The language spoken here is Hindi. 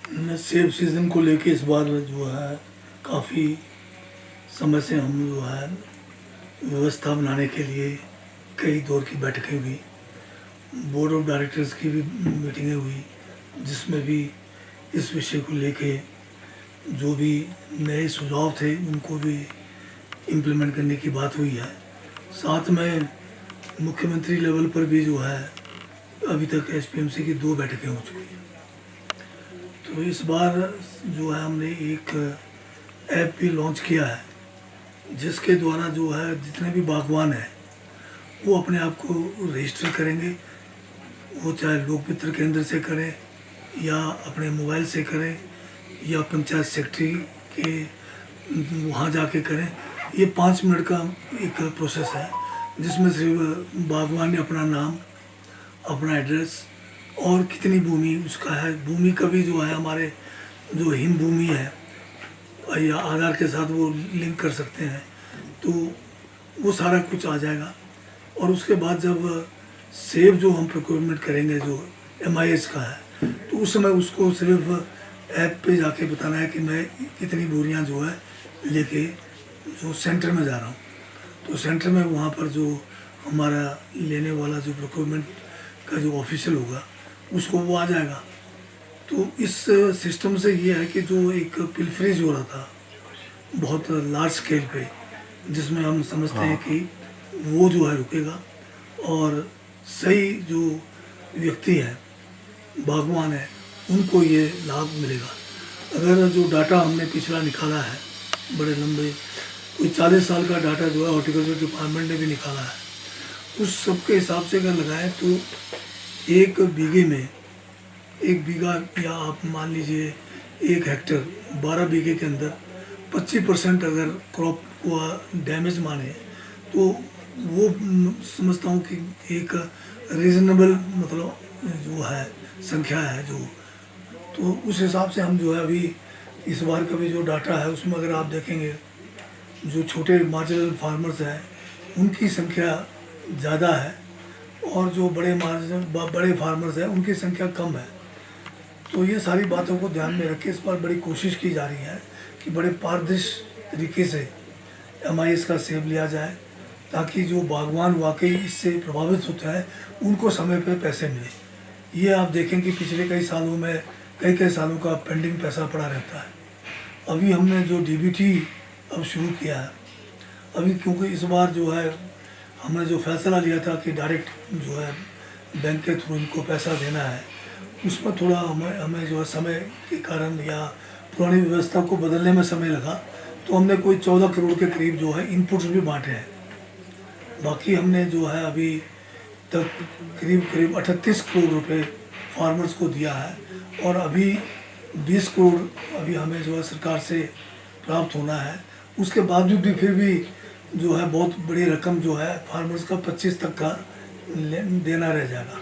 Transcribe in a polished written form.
सेब सीज़न को लेके इस बार जो है काफ़ी समय से हम जो है व्यवस्था बनाने के लिए कई दौर की बैठकें हुई, बोर्ड ऑफ डायरेक्टर्स की भी मीटिंगें हुई, जिसमें भी इस विषय को लेके जो भी नए सुझाव थे उनको भी इम्प्लीमेंट करने की बात हुई है। साथ में मुख्यमंत्री लेवल पर भी जो है अभी तक एसपीएमसी की 2 बैठकें हो चुकी हैं। तो इस बार जो है हमने एक ऐप भी लॉन्च किया है, जिसके द्वारा जो है जितने भी बागवान हैं वो अपने आप को रजिस्टर करेंगे। वो चाहे लोक मित्र केंद्र से करें या अपने मोबाइल से करें या पंचायत सेक्रेटरी के वहाँ जाके करें। ये 5 मिनट का एक प्रोसेस है, जिसमें सिर्फ बागवान ने अपना नाम, अपना एड्रेस और कितनी भूमि उसका है, भूमि का भी जो है हमारे जो हिम भूमि है या आधार के साथ वो लिंक कर सकते हैं, तो वो सारा कुछ आ जाएगा। और उसके बाद जब सेब जो हम प्रोक्योरमेंट करेंगे जो MIS का है, तो उस समय उसको सिर्फ ऐप पे जाके बताना है कि मैं कितनी बोरियां जो है लेके जो सेंटर में जा रहा हूँ। तो सेंटर में वहाँ पर जो हमारा लेने वाला जो प्रोक्योरमेंट का जो ऑफिशियल होगा उसको वो आ जाएगा। तो इस सिस्टम से ये है कि जो एक पिलफरेज हो रहा था बहुत लार्ज स्केल पे, जिसमें हम समझते हैं कि वो जो है रुकेगा और सही जो व्यक्ति है, बागवान है, उनको ये लाभ मिलेगा। अगर जो डाटा हमने पिछला निकाला है बड़े लंबे, कोई 40 साल का डाटा जो है हॉर्टिकल्चर डिपार्टमेंट ने भी निकाला है, उस सब के हिसाब से अगर लगाएं तो 1 बीघे में 1 बीघा या आप मान लीजिए 1 हेक्टर 12 बीघे के अंदर 25% अगर क्रॉप को डैमेज माने तो वो समझता हूँ कि एक रीज़नेबल मतलब जो है संख्या है जो। तो उस हिसाब से हम जो है अभी इस बार का भी जो डाटा है उसमें अगर आप देखेंगे जो छोटे मार्जिनल फार्मर्स हैं उनकी संख्या ज़्यादा है और जो बड़े फार्मर्स हैं उनकी संख्या कम है। तो ये सारी बातों को ध्यान में रख के इस पर बड़ी कोशिश की जा रही है कि बड़े पारदर्शी तरीके से MIS का सेब लिया जाए, ताकि जो बागवान वाकई इससे प्रभावित होता है उनको समय पे पैसे मिले। ये आप देखें कि पिछले कई सालों में कई सालों का पेंडिंग पैसा पड़ा रहता है। अभी हमने जो DBT अब शुरू किया है, अभी क्योंकि इस बार जो है हमने जो फैसला लिया था कि डायरेक्ट जो है बैंक के थ्रू इनको पैसा देना है, उसमें थोड़ा हमें जो है समय के कारण या पुरानी व्यवस्था को बदलने में समय लगा, तो हमने कोई 14 करोड़ के करीब जो है इनपुट्स भी बांटे हैं। बाकी हमने जो है अभी तक करीब 38 करोड़ रुपए फार्मर्स को दिया है और अभी 20 करोड़ अभी हमें जो है सरकार से प्राप्त होना है। उसके बावजूद भी फिर भी जो है बहुत बड़ी रकम जो है फार्मर्स का 25 तक का देना रह जाएगा।